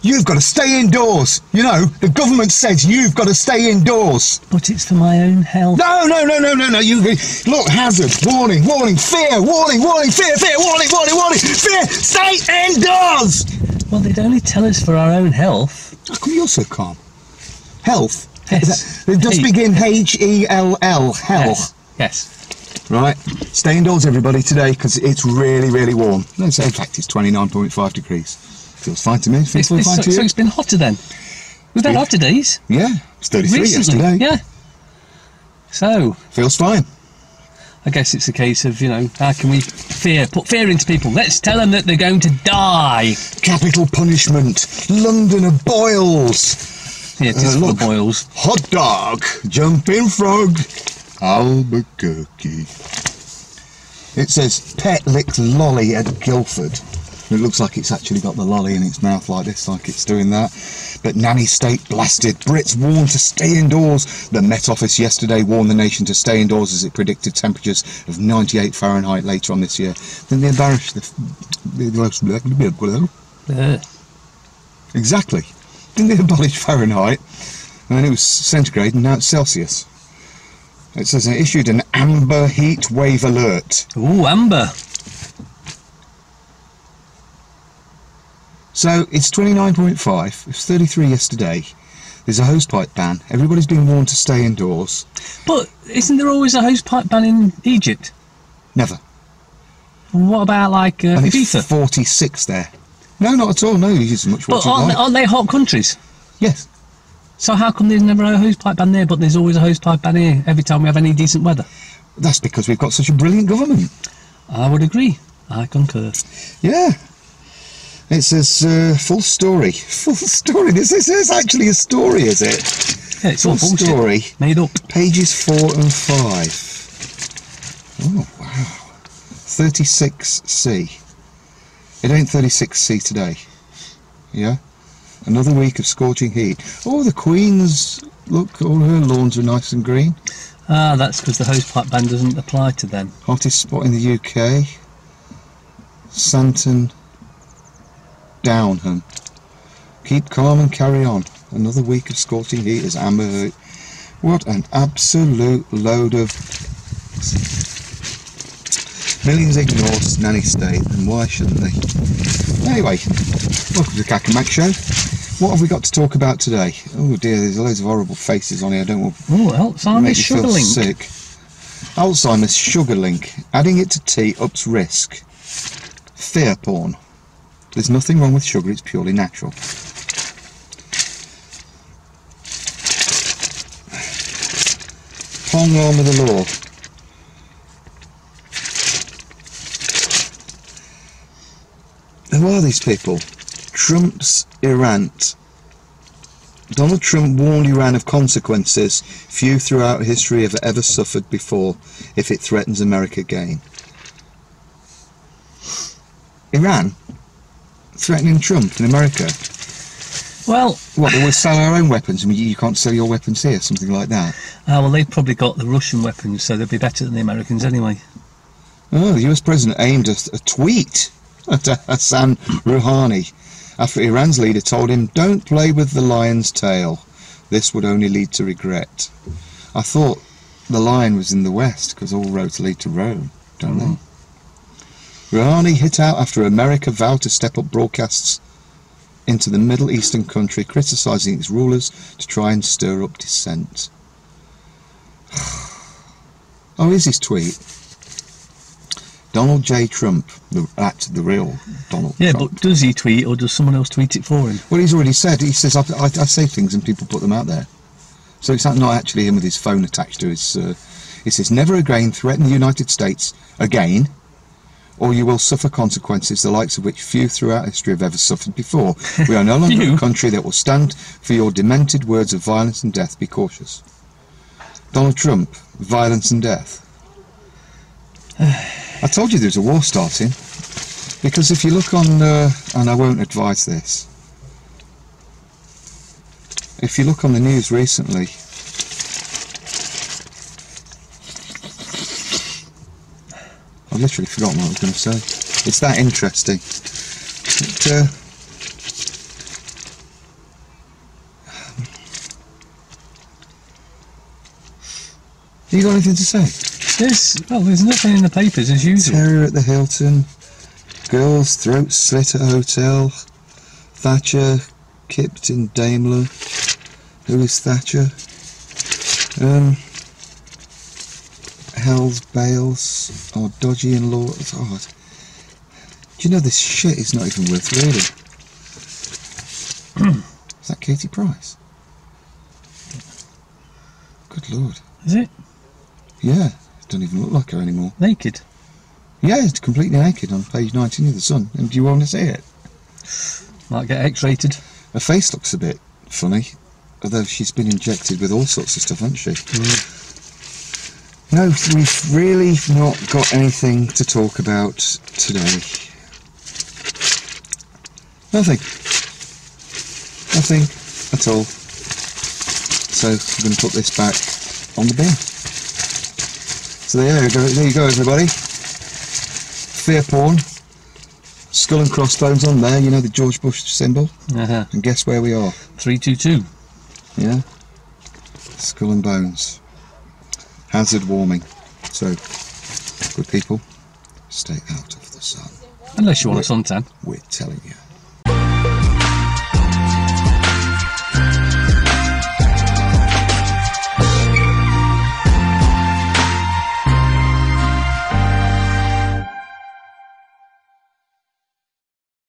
You've got to stay indoors. You know, the government says you've got to stay indoors. But it's for my own health. No. You look, hazard, warning, fear, warning, fear, warning, fear. Stay indoors. Well, they'd only tell us for our own health. How come you're so calm? Health? Yes. It does begin H-E-L-L, health. Yes. Right, stay indoors everybody today because it's really, really warm. No, so in fact it's 29.5 degrees. Feels fine to me. Feels fine to you. So it's been hotter then? We've had hotter days. Yeah, it's 33 recently, yesterday. Yeah. So feels fine. I guess it's a case of, you know, how can we put fear into people? Let's tell them that they're going to die. Capital punishment. London of boils. Yeah, it is full of boils. Hot dog. Jumping frog. Albuquerque. It says pet licked lolly at Guildford. It looks like it's actually got the lolly in its mouth like this, like it's doing that. But nanny state blasted. Brits warned to stay indoors. The Met Office yesterday warned the nation to stay indoors as it predicted temperatures of 98 Fahrenheit later on this year. Then they embarrassed Exactly. Didn't they abolish Fahrenheit? And then it was centigrade and now it's Celsius. It says it issued an amber heat wave alert. Ooh, amber. So it's 29.5. It was 33 yesterday. There's a hosepipe ban. Everybody's been warned to stay indoors. But isn't there always a hosepipe ban in Egypt? Never. What about like Ibiza? 46 there. No, not at all. No, you use as much water. But aren't they hot countries? Yes. So how come there's never a hosepipe ban there, but there's always a hosepipe ban here every time we have any decent weather? That's because we've got such a brilliant government. I would agree. I concur. Yeah. It says full story. Full story. This is actually a story, is it? Yeah, it's all bullshit. Story. Made up. Pages 4 and 5. Oh, wow. 36C. It ain't 36C today. Yeah? Another week of scorching heat. Oh, the Queen's, look, all her lawns are nice and green. Ah, that's because the hosepipe ban doesn't apply to them. Hottest spot in the UK. Santon Downham. Keep calm and carry on. Another week of scorching heat as Amber Heard. What an absolute load of... Millions ignore nanny state, and why shouldn't they? Anyway, welcome to the KaK M Show. What have we got to talk about today? Oh dear, there's loads of horrible faces on here. I don't want to Alzheimer's sugar link. Sick. Alzheimer's sugar link. Adding it to tea ups risk. Fear porn. There's nothing wrong with sugar, it's purely natural. Pong arm of the law. Who are these people? Trump's Iran. Donald Trump warned Iran of consequences few throughout history have ever suffered before if it threatens America again. Iran threatening Trump in America? Well, what, they will sell our own weapons and you can't sell your weapons here, something like that? Well, they've probably got the Russian weapons, so they'll be better than the Americans anyway. Oh, the US President aimed a tweet at Hassan Rouhani after Iran's leader told him, "Don't play with the lion's tail. This would only lead to regret." I thought the lion was in the west, because all roads lead to Rome, don't they? Rouhani hit out after America vowed to step up broadcasts into the Middle Eastern country, criticising its rulers to try and stir up dissent. Oh, here's his tweet. Donald J. Trump, the real Donald Trump. Yeah, but does he tweet or does someone else tweet it for him? Well, he's already said, he says, I say things and people put them out there. So it's not actually him with his phone attached to his... he says, "Never again threaten the United States again, or you will suffer consequences the likes of which few throughout history have ever suffered before. We are no longer a country that will stand for your demented words of violence and death. Be cautious." Donald Trump, violence and death. I told you there was a war starting, because if you look on, and I won't advise this, if you look on the news recently, I've literally forgotten what I was going to say. It's that interesting. You got anything to say? There's nothing in the papers as usual. Terror at the Hilton. Girl's throat slit at hotel. Thatcher kipped in Daimler. Who is Thatcher? Hell's Bales. Oh, dodgy in law. Oh, do you know this shit is not even worth reading? Is that Katie Price? Good lord. Is it? Yeah, it doesn't even look like her anymore. Naked? Yeah, it's completely naked on page 19 of The Sun. And do you want to see it? Might get X-rated. Her face looks a bit funny, although she's been injected with all sorts of stuff, hasn't she? No, we've really not got anything to talk about today. Nothing at all. So I'm going to put this back on the bin. So there you go everybody. Fear porn. Skull and crossbones on there, you know, the George Bush symbol. And guess where we are? 322. Yeah. Skull and bones. Hazard warming. So, good people, stay out of the sun. Unless you want a suntan. We're telling you.